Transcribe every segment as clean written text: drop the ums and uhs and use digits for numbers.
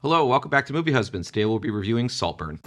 Hello, welcome back to Movie Husbands. Today we'll be reviewing Saltburn.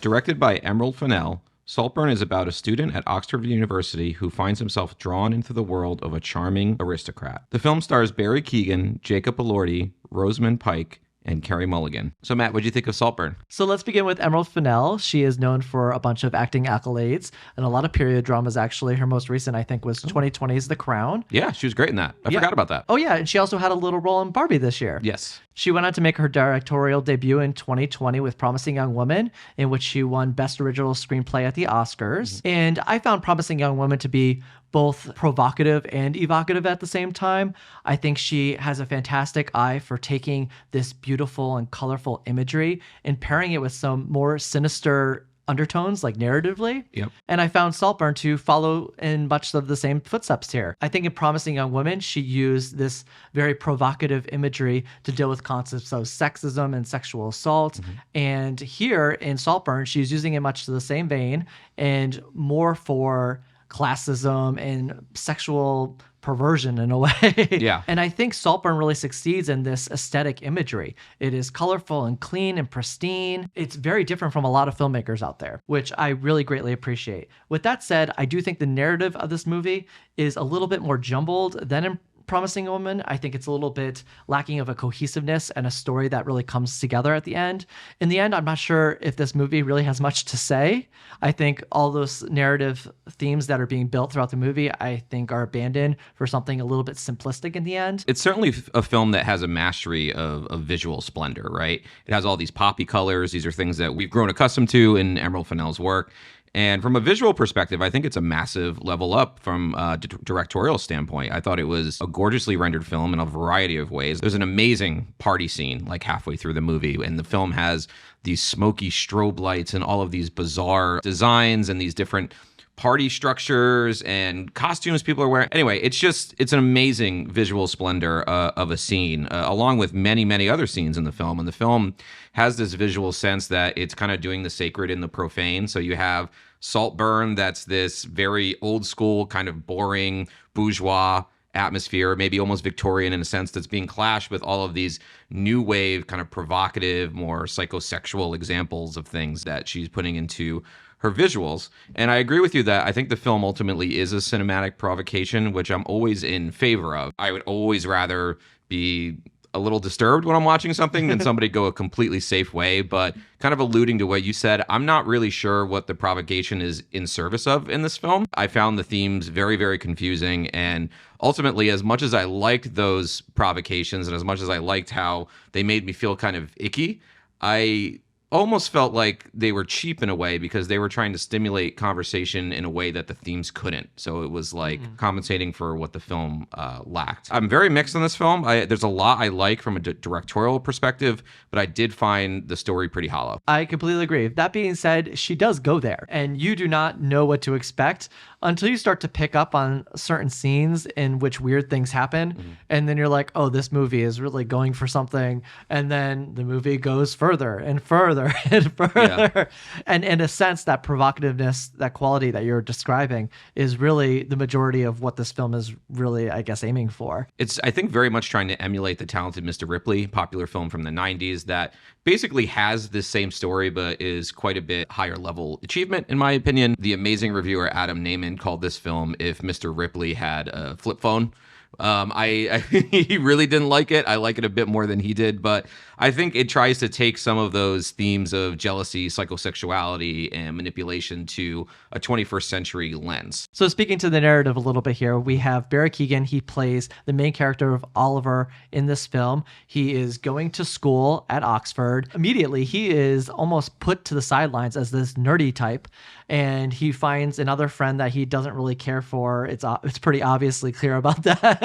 Directed by Emerald Fennell, Saltburn is about a student at Oxford University who finds himself drawn into the world of a charming aristocrat. The film stars Barry Keoghan, Jacob Elordi, Rosamund Pike, and Carey Mulligan. So Matt, what do you think of Saltburn? So let's begin with Emerald Fennell. She is known for a bunch of acting accolades and a lot of period dramas, actually. Her most recent, I think, was 2020's The Crown. Yeah, she was great in that. I forgot about that. Oh, yeah. And she also had a little role in Barbie this year. Yes. She went on to make her directorial debut in 2020 with Promising Young Woman, in which she won Best Original Screenplay at the Oscars. And I found Promising Young Woman to be both provocative and evocative at the same time. I think she has a fantastic eye for taking this beautiful and colorful imagery and pairing it with some more sinister undertones, like narratively. Yep. And I found Saltburn to follow in much of the same footsteps here. I think in Promising Young Woman, she used this very provocative imagery to deal with concepts of sexism and sexual assault. And here in Saltburn, she's using it much to the same vein and more for classism and sexual perversion in a way. Yeah. And I think Saltburn really succeeds in this aesthetic imagery. It is colorful and clean and pristine. It's very different from a lot of filmmakers out there, which I really greatly appreciate. With that said, I do think the narrative of this movie is a little bit more jumbled than in Promising Woman. I think it's a little bit lacking of a cohesiveness and a story that really comes together at the end. In the end, I'm not sure if this movie really has much to say. I think all those narrative themes that are being built throughout the movie, I think are abandoned for something a little bit simplistic in the end. It's certainly a film that has a mastery of visual splendor, right? It has all these poppy colors. These are things that we've grown accustomed to in Emerald Fennell's work. And from a visual perspective, I think it's a massive level up from a directorial standpoint. I thought it was a gorgeously rendered film in a variety of ways. There's an amazing party scene like halfway through the movie, and the film has these smoky strobe lights and all of these bizarre designs and these different party structures and costumes people are wearing. Anyway, it's an amazing visual splendor of a scene, along with many, many other scenes in the film. And the film has this visual sense that it's kind of doing the sacred in the profane. So you have Saltburn, that's this very old school, kind of boring, bourgeois atmosphere, maybe almost Victorian in a sense, that's being clashed with all of these new wave, kind of provocative, more psychosexual examples of things that she's putting into her visuals. And I agree with you that I think the film ultimately is a cinematic provocation, which I'm always in favor of. I would always rather be a little disturbed when I'm watching something than somebody go a completely safe way. But kind of alluding to what you said, I'm not really sure what the provocation is in service of in this film. I found the themes very, very confusing. And ultimately, as much as I liked those provocations and as much as I liked how they made me feel kind of icky, I almost felt like they were cheap in a way because they were trying to stimulate conversation in a way that the themes couldn't. So it was like compensating for what the film lacked. I'm very mixed on this film. There's a lot I like from a directorial perspective, but I did find the story pretty hollow. I completely agree. That being said, she does go there, and you do not know what to expect until you start to pick up on certain scenes in which weird things happen. And then you're like, oh, this movie is really going for something. And then the movie goes further and further and further. Yeah. And in a sense, that provocativeness, that quality that you're describing is really the majority of what this film is really, I guess, aiming for. It's, I think, very much trying to emulate The Talented Mr. Ripley, popular film from the 90s that basically has this same story, but is quite a bit higher level achievement, in my opinion. The amazing reviewer Adam Naiman called this film If Mr. Ripley Had a Flip Phone. He really didn't like it. I like it a bit more than he did, but I think it tries to take some of those themes of jealousy, psychosexuality, and manipulation to a 21st century lens. So speaking to the narrative a little bit here, we have Barry Keoghan. He plays the main character of Oliver in this film. He is going to school at Oxford. Immediately, he is almost put to the sidelines as this nerdy type, and he finds another friend that he doesn't really care for. It's pretty obviously clear about that.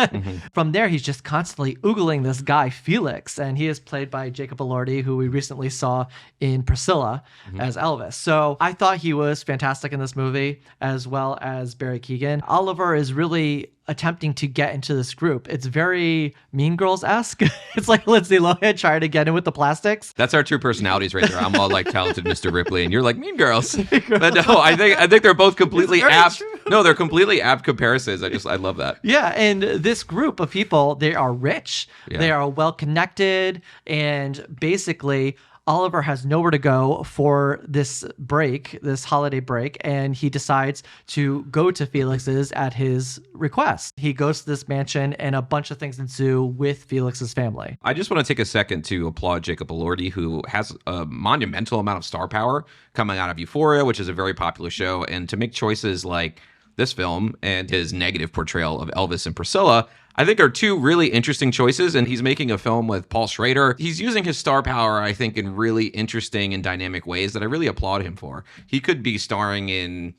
From there, he's just constantly oogling this guy, Felix, and he is played by Jacob Elordi, who we recently saw in Priscilla as Elvis. So I thought he was fantastic in this movie, as well as Barry Keoghan. Oliver is really attempting to get into this group. It's very Mean Girls-esque. It's like Lindsay Lohan trying to get in with the plastics. That's our two personalities right there. I'm all like talented Mr. Ripley, and you're like Mean Girls. But no, I think they're both completely apt. True. No, they're completely apt comparisons. I love that. Yeah, and this group of people, they are rich, Yeah. they are well connected, and basically Oliver has nowhere to go for this break, this holiday break, and he decides to go to Felix's at his request. He goes to this mansion, and a bunch of things ensue with Felix's family. I just want to take a second to applaud Jacob Elordi, who has a monumental amount of star power coming out of Euphoria, which is a very popular show, and to make choices like this film and his negative portrayal of Elvis and Priscilla, I think are two really interesting choices. And he's making a film with Paul Schrader. He's using his star power, I think, in really interesting and dynamic ways that I really applaud him for. He could be starring in,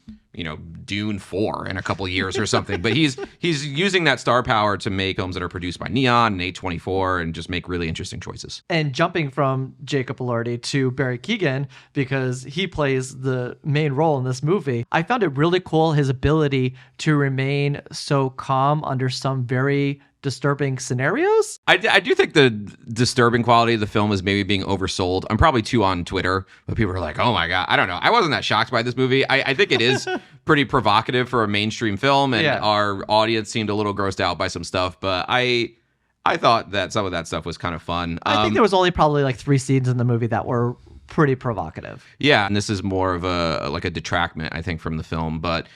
Dune 4 in a couple years or something, but he's using that star power to make films that are produced by Neon and A24 and just make really interesting choices. And jumping from Jacob Elordi to Barry Keoghan, because he plays the main role in this movie, I found it really cool, his ability to remain so calm under some very disturbing scenarios. I do think the disturbing quality of the film is maybe being oversold. I'm probably too on Twitter, but people are like, oh my God, I don't know. I wasn't that shocked by this movie. I think it is pretty provocative for a mainstream film, and our audience seemed a little grossed out by some stuff, but I thought that some of that stuff was kind of fun. I think there was only probably like 3 scenes in the movie that were pretty provocative. Yeah, and this is more of a detractment, I think, from the film, but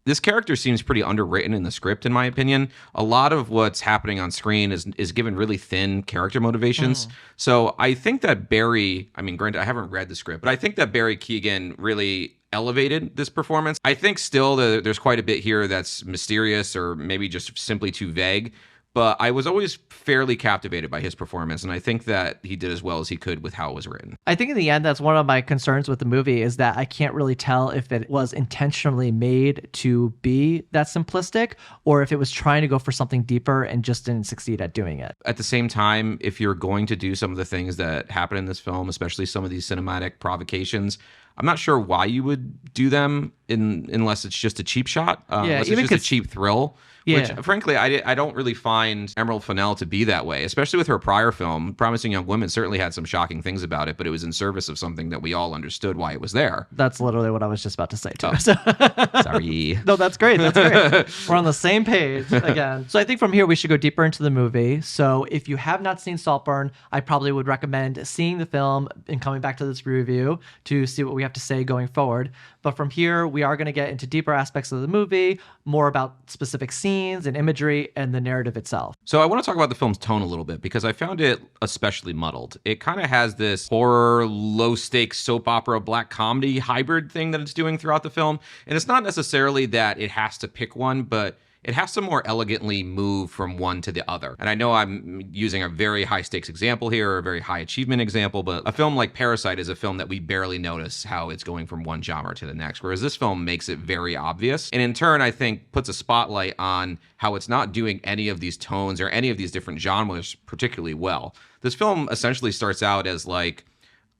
this character seems pretty underwritten in the script, in my opinion. A lot of what's happening on screen is given really thin character motivations. So I think that Barry, granted, I haven't read the script, but I think that Barry Keoghan really elevated this performance. I think still there's quite a bit here that's mysterious or maybe just simply too vague. But I was always fairly captivated by his performance, and I think that he did as well as he could with how it was written. I think in the end, that's one of my concerns with the movie, is that I can't really tell if it was intentionally made to be that simplistic or if it was trying to go for something deeper and just didn't succeed at doing it. At the same time, if you're going to do some of the things that happen in this film, especially some of these cinematic provocations, I'm not sure why you would do them unless it's just a cheap shot, unless it's just a cheap thrill. Which, frankly, I don't really find Emerald Fennell to be that way, especially with her prior film. Promising Young Women certainly had some shocking things about it, but it was in service of something that we all understood why it was there. That's literally what I was just about to say, too. Oh. Sorry. No, that's great. That's great. We're on the same page again. So I think from here, we should go deeper into the movie. So if you have not seen Saltburn, I probably would recommend seeing the film and coming back to this review to see what we have to say going forward. But from here, we are going to get into deeper aspects of the movie, more about specific scenes and imagery and the narrative itself. So I want to talk about the film's tone a little bit because I found it especially muddled. It kind of has this horror, low-stakes soap opera, black comedy hybrid thing that it's doing throughout the film. And it's not necessarily that it has to pick one, but it has to more elegantly move from one to the other. And I know I'm using a very high stakes example here, or a very high achievement example, but a film like Parasite is a film that we barely notice how it's going from one genre to the next, whereas this film makes it very obvious. And in turn, I think puts a spotlight on how it's not doing any of these tones or any of these different genres particularly well. This film essentially starts out as like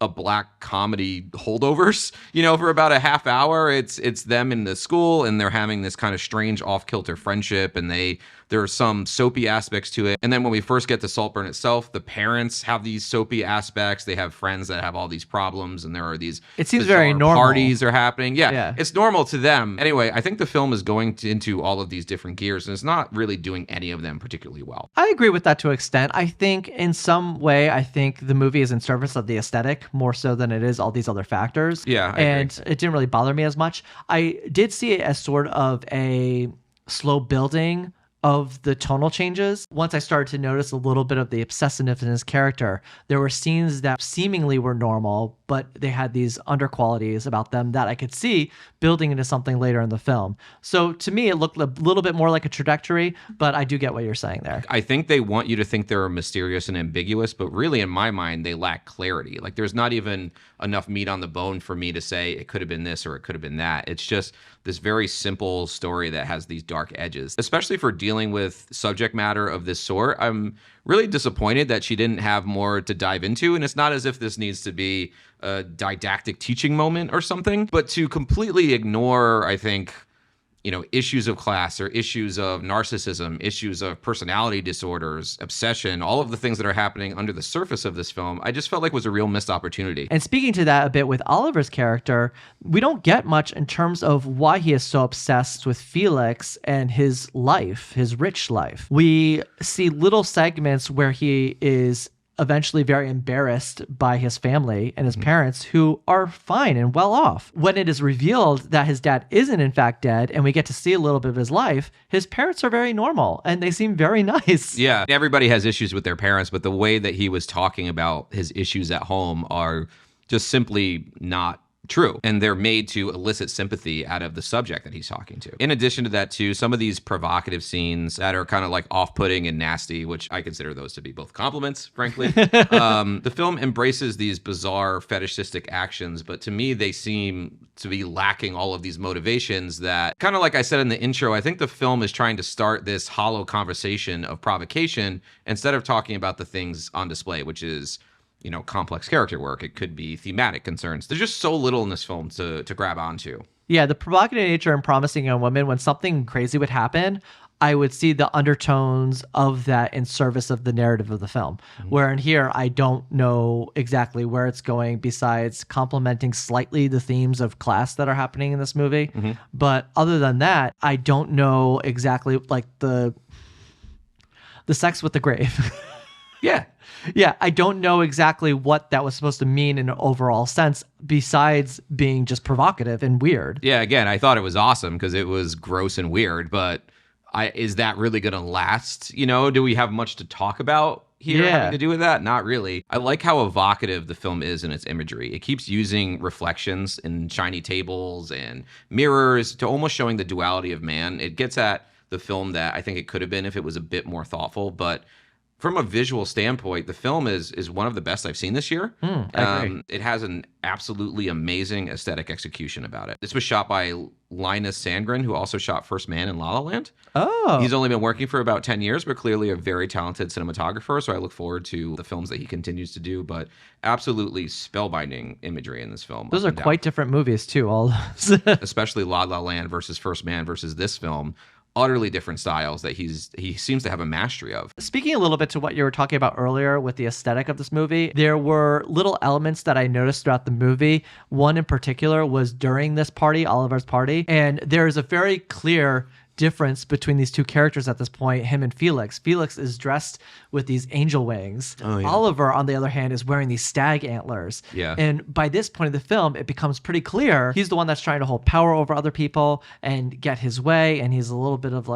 a black comedy holdovers, for about a half hour. It's them in the school and they're having this kind of strange off-kilter friendship, and there are some soapy aspects to it. And then when we first get to Saltburn itself, the parents have these soapy aspects. They have friends that have all these problems, and there are these it seems very normal. Parties are happening. Yeah, it's normal to them. Anyway, I think the film is going into all of these different gears, and it's not really doing any of them particularly well. I agree with that to an extent. I think in some way, the movie is in service of the aesthetic more so than it is all these other factors. Yeah, and it didn't really bother me as much. I did see it as sort of a slow building of the tonal changes. Once I started to notice a little bit of the obsessiveness in his character, there were scenes that seemingly were normal, but they had these underqualities about them that I could see building into something later in the film. So to me, it looked a little bit more like a trajectory, but I do get what you're saying there. I think they want you to think they're mysterious and ambiguous, but really in my mind, they lack clarity. Like there's not even enough meat on the bone for me to say it could have been this or it could have been that. It's just this very simple story that has these dark edges, especially for dealing with subject matter of this sort. I'm really disappointed that she didn't have more to dive into. And it's not as if this needs to be a didactic teaching moment or something, but to completely ignore, I think, issues of class or issues of narcissism, issues of personality disorders, obsession, all of the things that are happening under the surface of this film, I just felt like was a real missed opportunity. And speaking to that a bit with Oliver's character, we don't get much in terms of why he is so obsessed with Felix and his life, his rich life. We see little segments where he is eventually very embarrassed by his family and his parents, who are fine and well off. When it is revealed that his dad isn't in fact dead and we get to see a little bit of his life, his parents are very normal and they seem very nice. Yeah, everybody has issues with their parents, but the way that he was talking about his issues at home are just simply not true, and they're made to elicit sympathy out of the subject that he's talking to. In addition to that, too, some of these provocative scenes that are kind of like off-putting and nasty, which I consider those to be both compliments, frankly. The film embraces these bizarre fetishistic actions, but to me, they seem to be lacking all of these motivations that, kind of like I said in the intro, I think the film is trying to start this hollow conversation of provocation instead of talking about the things on display, which is complex character work. It could be thematic concerns. There's just so little in this film to grab onto. Yeah, the provocative nature and promising young women, when something crazy would happen, I would see the undertones of that in service of the narrative of the film. Where in here, I don't know exactly where it's going besides complementing slightly the themes of class that are happening in this movie. But other than that, I don't know exactly like the sex with the grave. Yeah, I don't know exactly what that was supposed to mean in an overall sense besides being just provocative and weird. Yeah, again, I thought it was awesome because it was gross and weird, but is that really going to last? Do we have much to talk about here having to do with that? Not really. I like how evocative the film is in its imagery. It keeps using reflections in shiny tables and mirrors to almost showing the duality of man. It gets at the film that I think it could have been if it was a bit more thoughtful, but from a visual standpoint, the film is one of the best I've seen this year. I agree. It has an absolutely amazing aesthetic execution about it. This was shot by Linus Sandgren, who also shot First Man and La La Land. Oh. He's only been working for about 10 years, but clearly a very talented cinematographer, so I look forward to the films that he continues to do, but absolutely spellbinding imagery in this film. Those are quite different movies, too, all those. Especially La La Land versus First Man versus this film. Utterly different styles that he seems to have a mastery of. Speaking a little bit to what you were talking about earlier with the aesthetic of this movie, there were little elements that I noticed throughout the movie. One in particular was during this party, Oliver's party, and there is a very clear difference between these two characters at this point, him and Felix. Felix is dressed with these angel wings. Oh, yeah. Oliver, on the other hand, is wearing these stag antlers. Yeah. And by this point of the film, it becomes pretty clear he's the one that's trying to hold power over other people and get his way, and he's a little bit of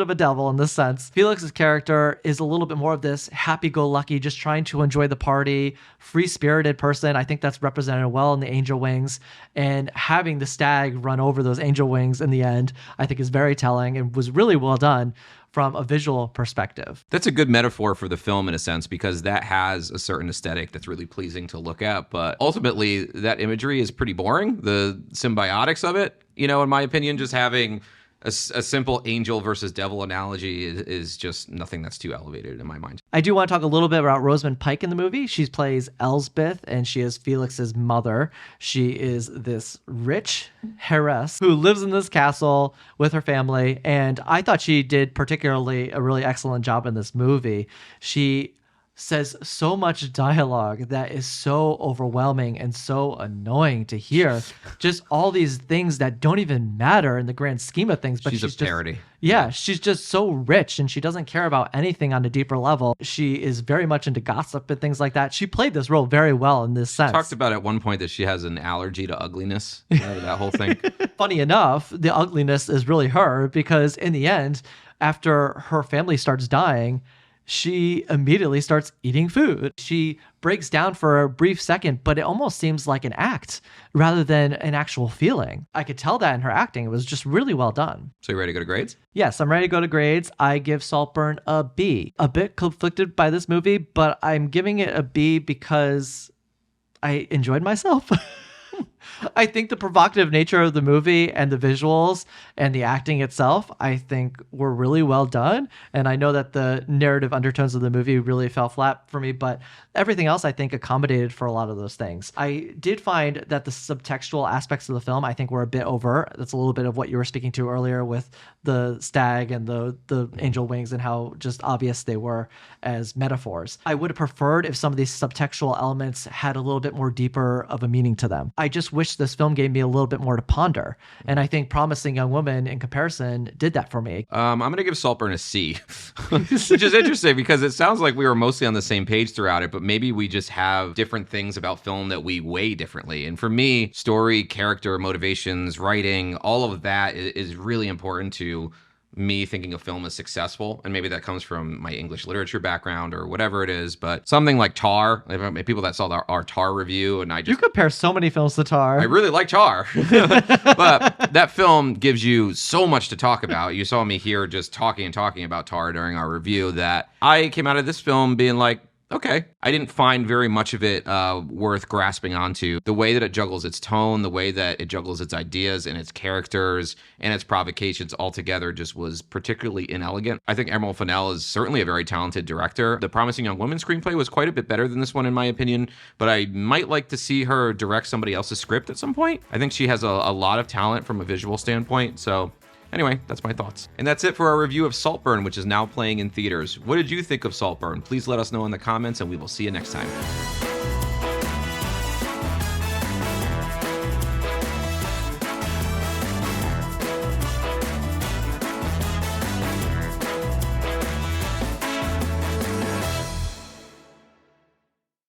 a devil in this sense. Felix's character is a little bit more of this happy-go-lucky, just trying to enjoy the party, free-spirited person. I think that's represented well in the angel wings, and having the stag run over those angel wings in the end, I think is very telling and was really well done from a visual perspective. That's a good metaphor for the film in a sense, because that has a certain aesthetic that's really pleasing to look at. But ultimately, that imagery is pretty boring. The symbiotics of it, in my opinion, just having a simple angel versus devil analogy is just nothing that's too elevated in my mind. I do want to talk a little bit about Rosamund Pike in the movie. She plays Elsbeth, and she is Felix's mother. She is this rich heiress who lives in this castle with her family, and I thought she did particularly a really excellent job in this movie. She says so much dialogue that is so overwhelming and so annoying to hear. Just all these things that don't even matter in the grand scheme of things. But she's a parody. Yeah, she's just so rich and she doesn't care about anything on a deeper level. She is very much into gossip and things like that. She played this role very well in this sense. Talked about at one point that she has an allergy to ugliness. That whole thing. Funny enough, the ugliness is really her, because in the end, after her family starts dying, she immediately starts eating food. She breaks down for a brief second, but it almost seems like an act rather than an actual feeling. I could tell that in her acting. It was just really well done. So you ready to go to grades? Yes, I'm ready to go to grades. I give Saltburn a B. A bit conflicted by this movie, but I'm giving it a B because I enjoyed myself. I think the provocative nature of the movie and the visuals and the acting itself, I think were really well done. And I know that the narrative undertones of the movie really fell flat for me, but everything else I think accommodated for a lot of those things. I did find that the subtextual aspects of the film I think were a bit overt. That's a little bit of what you were speaking to earlier with the stag and the angel wings and how just obvious they were as metaphors. I would have preferred if some of these subtextual elements had a little bit more deeper of a meaning to them. I just wish this film gave me a little bit more to ponder. And I think Promising Young Woman in comparison did that for me. I'm going to give Saltburn a C, which is interesting because it sounds like we were mostly on the same page throughout it, but maybe we just have different things about film that we weigh differently. And for me, story, character, motivations, writing, all of that is really important to me thinking a film is successful. And maybe that comes from my English literature background or whatever it is. But something like Tar, people that saw our Tar review, and you compare so many films to Tar. I really like Tar. But that film gives you so much to talk about. You saw me here just talking about Tar during our review that I came out of this film being like, okay. I didn't find very much of it worth grasping onto. The way that it juggles its tone, the way that it juggles its ideas and its characters and its provocations altogether just was particularly inelegant. I think Emerald Fennell is certainly a very talented director. The Promising Young Woman screenplay was quite a bit better than this one in my opinion, but I might like to see her direct somebody else's script at some point. I think she has a lot of talent from a visual standpoint, so anyway, that's my thoughts. And that's it for our review of Saltburn, which is now playing in theaters. What did you think of Saltburn? Please let us know in the comments, and we will see you next time.